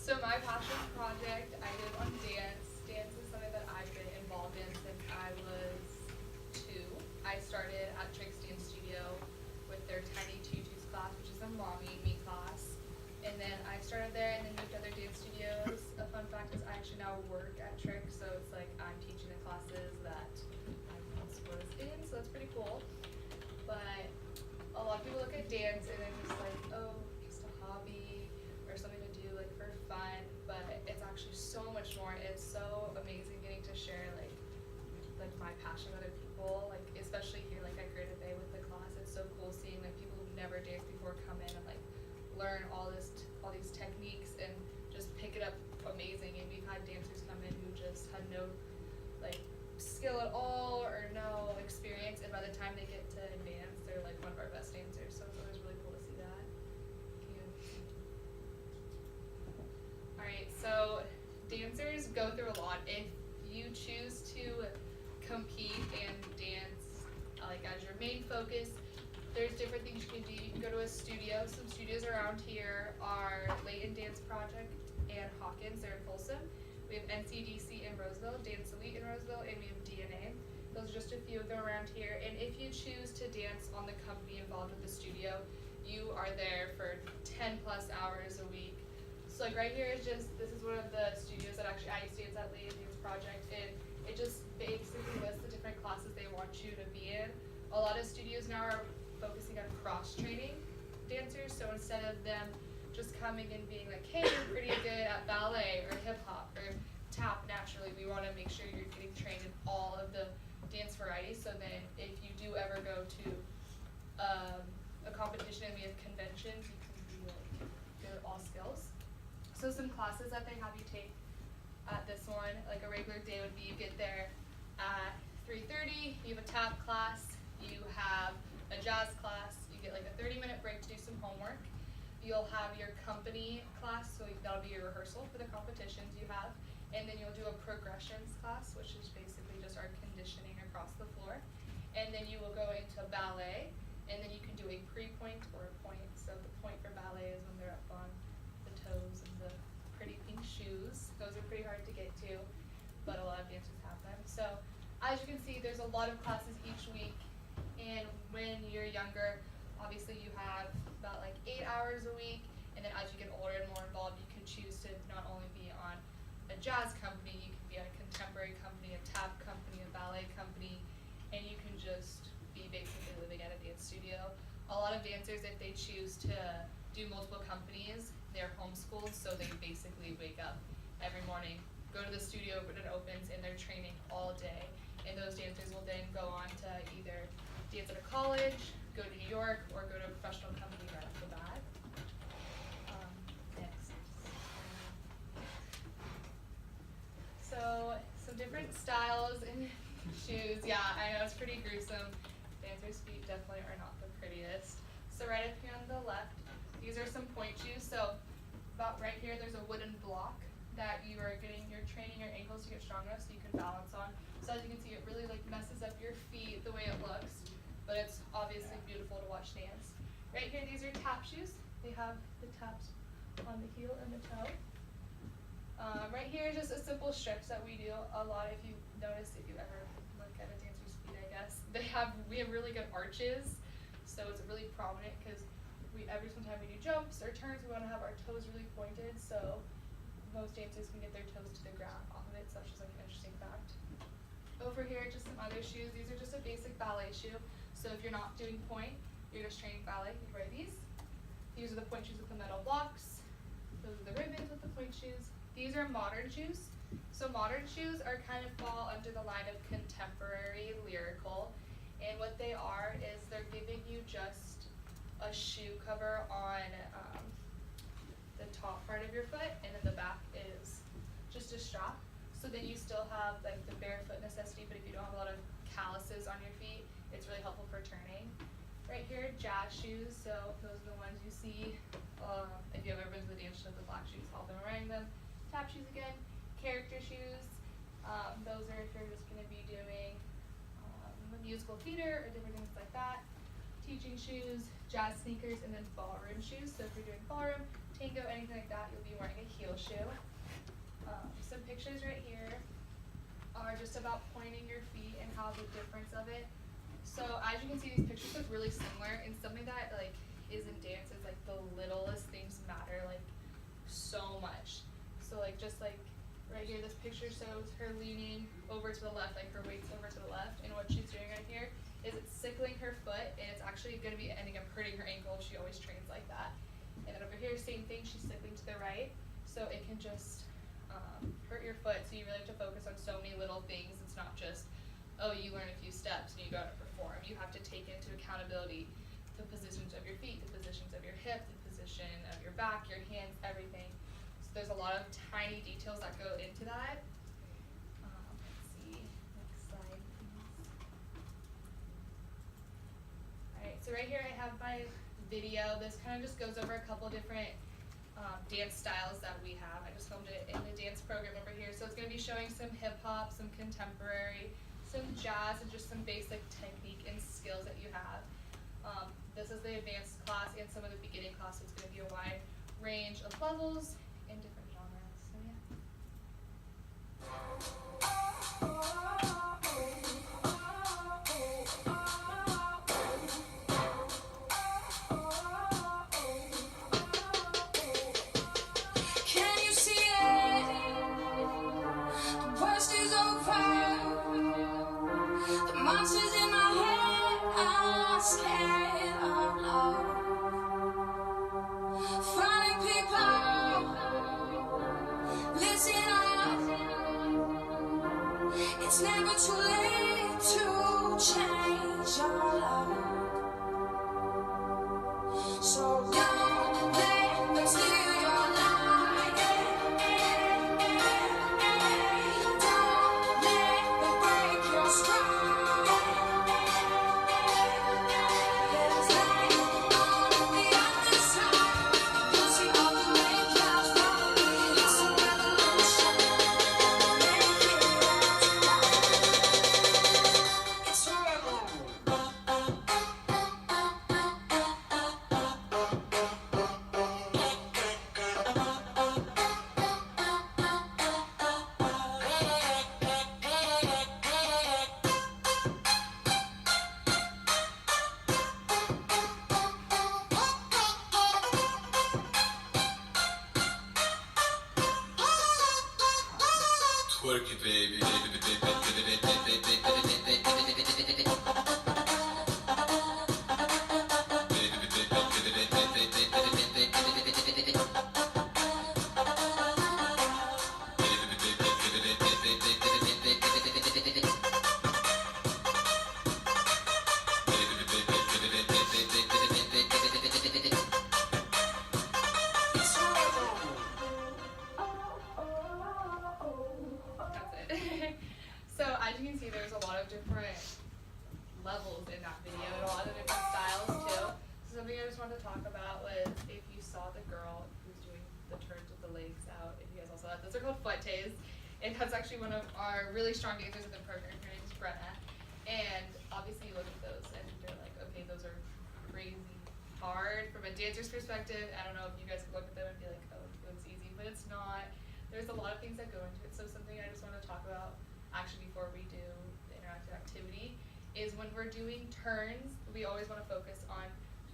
So my passion project I did on dance. Dance is something that I've been involved in since I was 2. I started at Trix Dance Studio with their Tiny Tutus class, which is a mommy and me class. And then I started there and then moved to other dance studios. A fun fact is I actually now work at Trix, so it's like I'm teaching the classes that I once was in, so that's pretty cool. But a lot of people look at dance and they're just like, oh, just a hobby or something to do like for fun, but it's actually so much more. It's so amazing getting to share like my passion with other people, like especially here like at Greater Bay with the class. It's so cool seeing like people who've never danced before come in and like learn all these techniques and just pick it up amazing. And we've had dancers come in who just had no like skill at all or no experience, and by the time they get to advance they're like one of our best dancers, so it's always really cool to see that. Alright, so dancers go through a lot. If you choose to compete and dance like as your main focus, there's different things you can do. You can go to a studio. Some studios around here are Leighton Dance Project and Hawkins. They're in Folsom. We have NCDC in Roseville, Dance Elite in Roseville, and we have DNA. Those are just a few of them around here. And if you choose to dance on the company involved with the studio, you are there for 10 plus hours a week. So like right here is just, this is one of the studios that actually I used to dance at Leighton Dance Project, and it just basically lists the different classes they want you to be in. A lot of studios now are focusing on cross-training dancers, so instead of them just coming and being like, hey, you're pretty good at ballet or hip-hop or tap naturally, we want to make sure you're getting trained in all of the dance varieties, so then if you do ever go to a competition and we have conventions, you can be like good at all skills. So some classes that they have you take at this one, like a regular day would be you get there at 3:30, you have a tap class, you have a jazz class, you get like a 30-minute break to do some homework. You'll have your company class, so that'll be your rehearsal for the competitions you have, and then you'll do a progressions class, which is basically just our conditioning across the floor. And then you will go into ballet, and then you can do a pre-point or a point. So the point for ballet is when they're up on the toes and the pretty pink shoes. Those are pretty hard to get to, but a lot of dancers have them. So as you can see, there's a lot of classes each week. And when you're younger, obviously you have about like 8 hours a week, and then as you get older and more involved, you can choose to not only be on a jazz company, you can be at a contemporary company, a tap company, a ballet company, and you can just be basically living at a dance studio. A lot of dancers, if they choose to do multiple companies, they're homeschooled, so they basically wake up every morning, go to the studio when it opens, and they're training all day. And those dancers will then go on to either dance at a college, go to New York, or go to a professional company right off the bat. Next. So some different styles and shoes. Yeah, I know it's pretty gruesome. Dancers' feet definitely are not the prettiest. So right up here on the left, these are some point shoes. So about right here, there's a wooden block that you're training your ankles to get strong enough so you can balance on. So as you can see, it really like messes up your feet the way it looks, but it's obviously beautiful to watch dance. Right here, these are tap shoes. They have the taps on the heel and the toe. Right here is just a simple stretch that we do a lot. If you notice, if you ever look at a dancer's feet, I guess we have really good arches, so it's really prominent because every time we do jumps or turns, we want to have our toes really pointed. So most dancers can get their toes to the ground off of it, so that's just like an interesting fact. Over here, just some other shoes. These are just a basic ballet shoe. So if you're not doing point, you're just training ballet, you wear these. These are the point shoes with the metal blocks. Those are the ribbons with the point shoes. These are modern shoes. So modern shoes are kind of fall under the line of contemporary lyrical. And what they are is they're giving you just a shoe cover on the top part of your foot, and then the back is just a strap. So then you still have like the barefoot necessity, but if you don't have a lot of calluses on your feet, it's really helpful for turning. Right here, jazz shoes. So those are the ones you see. If you have ever been to the dance show, the black shoes, all of them are wearing them. Tap shoes again. Character shoes. Those are if you're just going to be doing musical theater or different things like that. Teaching shoes, jazz sneakers, and then ballroom shoes. So if you're doing ballroom, tango, anything like that, you'll be wearing a heel shoe. Some pictures right here are just about pointing your feet and how the difference of it. So as you can see, these pictures look really similar, and something that like is in dance is like the littlest things matter like so much. So like just like right here, this picture shows her leaning over to the left, like her weight's over to the left, and what she's doing right here is it's sickling her foot, and it's actually going to be ending up hurting her ankle. She always trains like that. And then over here, same thing, she's sickling to the right, so it can just hurt your foot. So you really have to focus on so many little things. It's not just, oh, you learn a few steps and you go to perform. You have to take into accountability the positions of your feet, the positions of your hip, the position of your back, your hands, everything. So there's a lot of tiny details that go into that. Let's see, next slide, please. Alright, so right here I have my video. This kind of just goes over a couple different dance styles that we have. I just filmed it in the dance program over here. So it's going to be showing some hip hop, some contemporary, some jazz, and just some basic technique and skills that you have. This is the advanced class and some of the beginning class, so it's going to be a wide range of levels and different genres. So Can you see it? The worst is over. The monsters in my head are scared of love. Finding people, listen up. It's never too late to change your love. So don't let them steal your light. Don't let them break your stride. There's light on the other side. You'll see all the way clouds follow me. It's a revolution. Make it right. It's forever. Twerk it, baby. that's it. So as you can see, there's a lot of different levels in that video and a lot of different styles too. So something I just wanted to talk about was if you saw the girl who's doing the turns with the legs out, if you guys all saw that, those are called foot tays. And that's actually one of our really strong dancers in the program. Her name is Brenna. And obviously you look at those and you're like, okay, those are crazy hard from a dancer's perspective. I don't know if you guys could look at them and be like, oh, it looks easy, but it's not. There's a lot of things that go into it. So something I just want to talk about actually before we do the interactive activity is when we're doing turns, we always want to focus on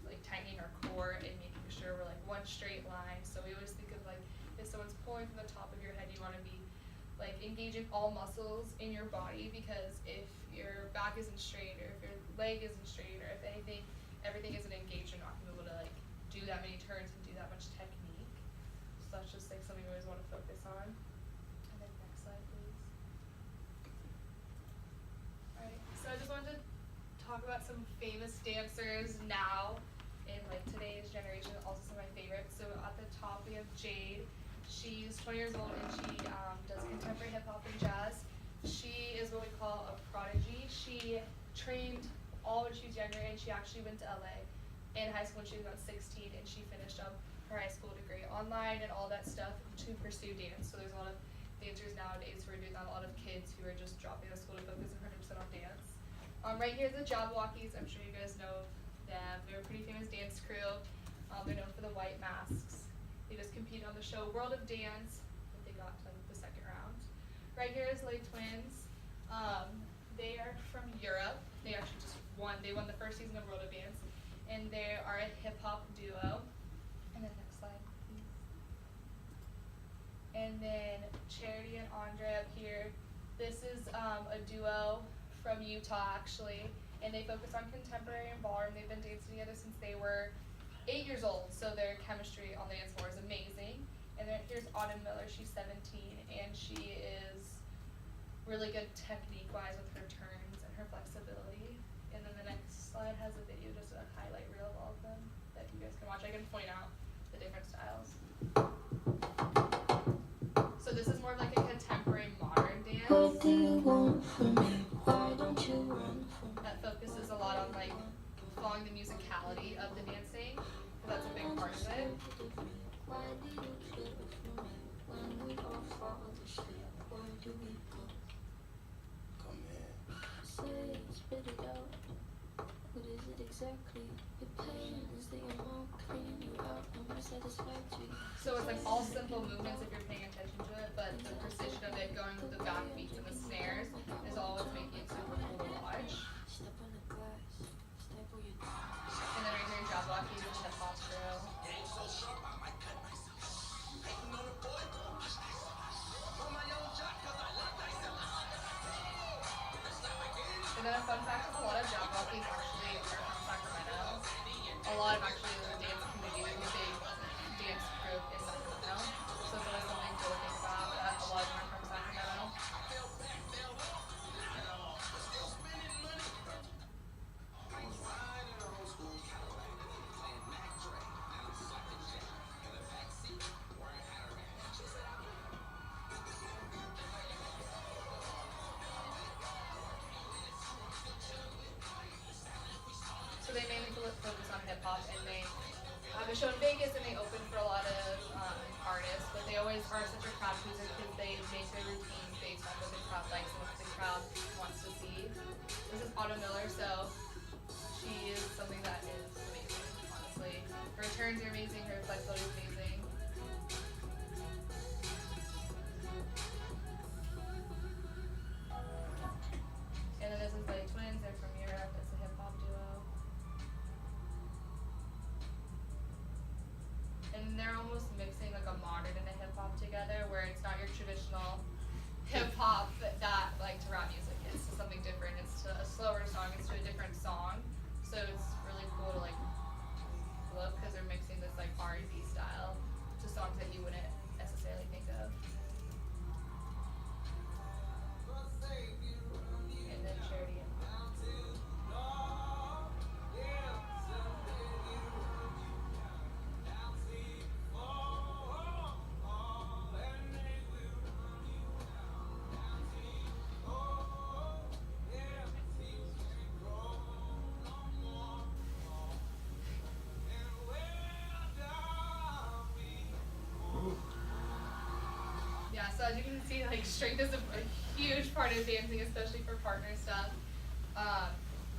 like tightening our core and making sure we're like one straight line. So we always think of like if someone's pulling from the top of your head, you want to be like engaging all muscles in your body, because if your back isn't straight or if your leg isn't straight or if anything, everything isn't engaged, you're not going to be able to like do that many turns and do that much technique. So that's just like something we always want to focus on. And then next slide, please. Alright, so I just wanted to talk about some famous dancers now in like today's generation, also some of my favorites. So at the top we have Jade. She's 20 years old and she does contemporary hip hop and jazz. She is what we call a prodigy. She trained all when she was younger, and she actually went to LA in high school when she was about 16, and she finished up her high school degree online and all that stuff to pursue dance. So there's a lot of dancers nowadays who are doing that, a lot of kids who are just dropping out of school to focus 100% on dance. Right here are the Jabberwockies. I'm sure you guys know them. They're a pretty famous dance crew. They're known for the white masks. They just compete on the show World of Dance. I think they got to the second round. Right here is Les Twins. They are from Europe. They actually just won. They won the first season of World of Dance, and they are a hip hop duo. And then next slide, please. And then Charity and Andre up here. This is a duo from Utah actually, and they focus on contemporary and ballroom. They've been dancing together since they were 8 years old, so their chemistry on the dance floor is amazing. And then here's Autumn Miller. She's 17, and she is really good technique-wise with her turns and her flexibility. And then the next slide has a video, just a highlight reel of all of them that you guys can watch. I can point out the different styles. So this is more of like a contemporary modern dance. What do you want from me? Why don't you run from me? That focuses a lot on like following the musicality of the dancing, because that's a big part of it. Why do you care for me? When we all fall asleep, where do we go? Come in. Say it, spit it out. What is it exactly? Your pain is the amount cleaning you out and more satisfactory. So it's like all simple movements if you're paying attention to it, but the precision of it going with the backbeats and the snares is all what's making it super cool to watch. Step on the glass, step on your And then right here, Jabberwocky and Hip Hop Crew. And then a fun fact is a lot of Jabberwockies actually are from Sacramento. A lot of actually the dance community is a big dance group in Sacramento. So it's always something cool to think about that a lot of them are from Sacramento. So they mainly focus on hip hop, and they have a show in Vegas, and they open for a lot of artists. But they always are such a crowd pleaser because they make their routine based on what the crowd likes and what the crowd wants to see. This is Autumn Miller, so she is something that is amazing, honestly. Her turns are amazing, her flexibility is amazing. And then this is Les Twins, they're from Europe, it's a hip hop duo. And they're almost mixing like a modern and a hip hop together, where it's not your traditional hip hop that like to rap music. It's to something different. It's to a slower song. It's to a different song. So it's really cool to like look, because they're mixing this like R&B style to songs that you wouldn't necessarily think of. And then Charity and yeah, so as you can see, like strength is a huge part of dancing, especially for partner stuff.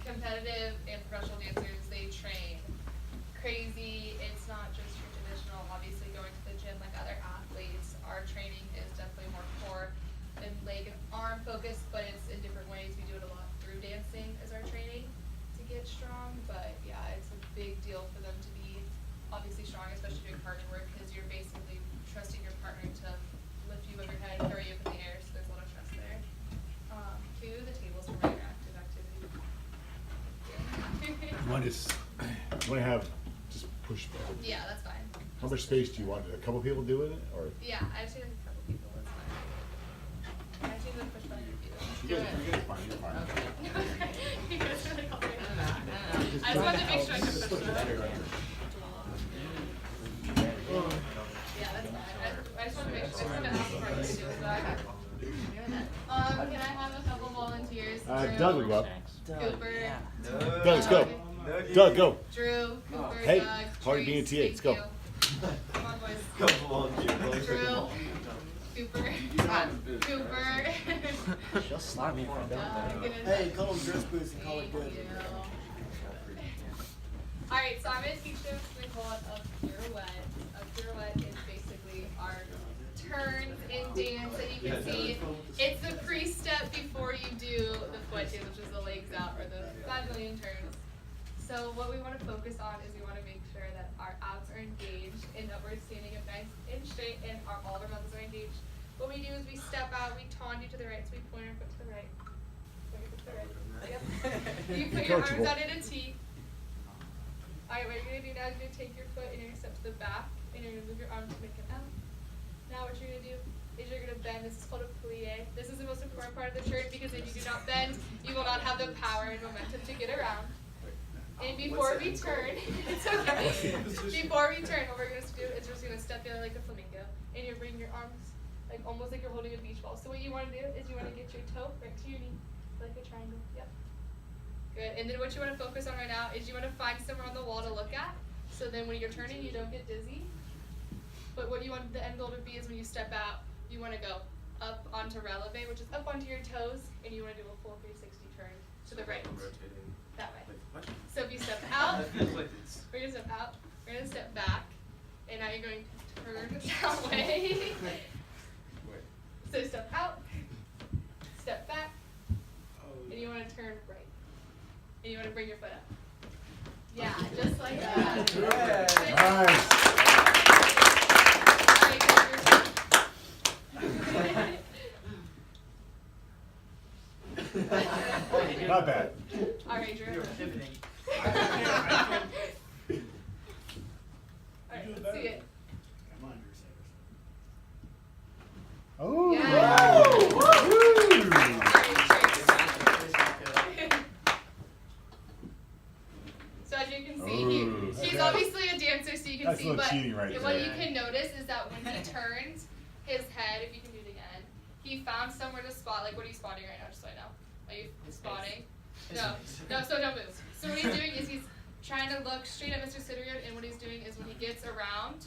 Competitive and professional dancers, they train crazy. It's not just your traditional, obviously going to the gym like other athletes. Our training is definitely more core and leg and arm focused, but it's in different ways. We do it a lot through dancing as our training to get strong. But yeah, it's a big deal for them to be obviously strong, especially doing partner work, because you're basically trusting your partner to lift you over your head, throw you up in the air, so there's a lot of trust there. The tables for my interactive activity. You want to have just push button. Yeah, that's fine. How much space do you want? A couple people doing it, or? Yeah, I just need a couple people, that's fine. I just need to push button if you You guys are fine, you're fine. You guys are like all right. I just wanted to make sure I could push button. Yeah, that's fine. I just want to make sure. I just want to ask for you to do that. Can I have a couple volunteers? Doug will go up. Cooper. Doug, let's go. Doug, go. Drew, Cooper, Hey, Doug, hard being a Trace, TA, let's go. thank you. Come on, boys. Drew, Cooper, Cooper. She'll slap me if I don't. Doug, and Hey, call them dress boots and call it thank good. you. Alright, so I'm going to teach them something called a pirouette. A pirouette is basically dance that you can see. It's the pre-step before you do the foot dance, which is the legs out or the 5 million turns. So what we want to focus on is we want to make sure that our abs are engaged and that we're standing up nice and straight and all of our muscles are engaged. What we do is we step out, we taunt you to the right, so we point our foot to the right. Point your foot to the right. Yep. You put your arms out in a T. Alright, what you're going to do now is you're going to take your foot and you're going to step to the back and you're going to move your arms to make an L. Now what you're going to do is you're going to bend. This is called a plie. This is the most important part of the turn because if you do not bend, you will not have the power and momentum to get around. And before we turn, it's okay. Before we turn, what we're going to do is we're just going to step in like a flamingo. And you're bringing your arms like almost like you're holding a beach ball. So what you want to do is you want to get your toe right to your knee, like a triangle. Yep. Good. And then what you want to focus on right now is you want to find somewhere on the wall to look at. So then when you're turning, you don't get dizzy. But what you want the end goal to be is when you step out, you want to go up onto releve, which is up onto your toes, and you want to do a full 360 turn to the right. That way. So if you step out, we're going to step out, we're going to step back, and now you're going to turn that way. So step out, step back, and you want to turn right. And you want to bring your foot up. Yeah, just like that. Nice. Not bad. All right, Drew. Alright, let's see it. Oh. Yeah. Woo. So as you can see, he's obviously a dancer, so you can That's see, a little but cheating right what there. you can notice is that when he turns his head, if you can do it again, he found somewhere to spot. Like, what are you spotting right now, just so I know? Are you spotting? No, so don't move. So what he's doing is he's trying to look straight at Mr. Sittergood, and what he's doing is when he gets around,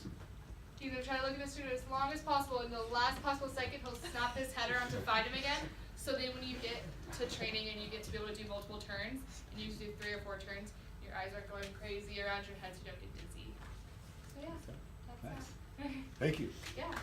he's going to try to look at Mr. Sittergood as long as possible. In the last possible second, he'll snap his head around to find him again. So then when you get to training and you get to be able to do multiple turns, and you do 3 or 4 turns, your eyes aren't going crazy around your head so you don't get dizzy. So yeah, that's Nice. that. Thank you. Yeah.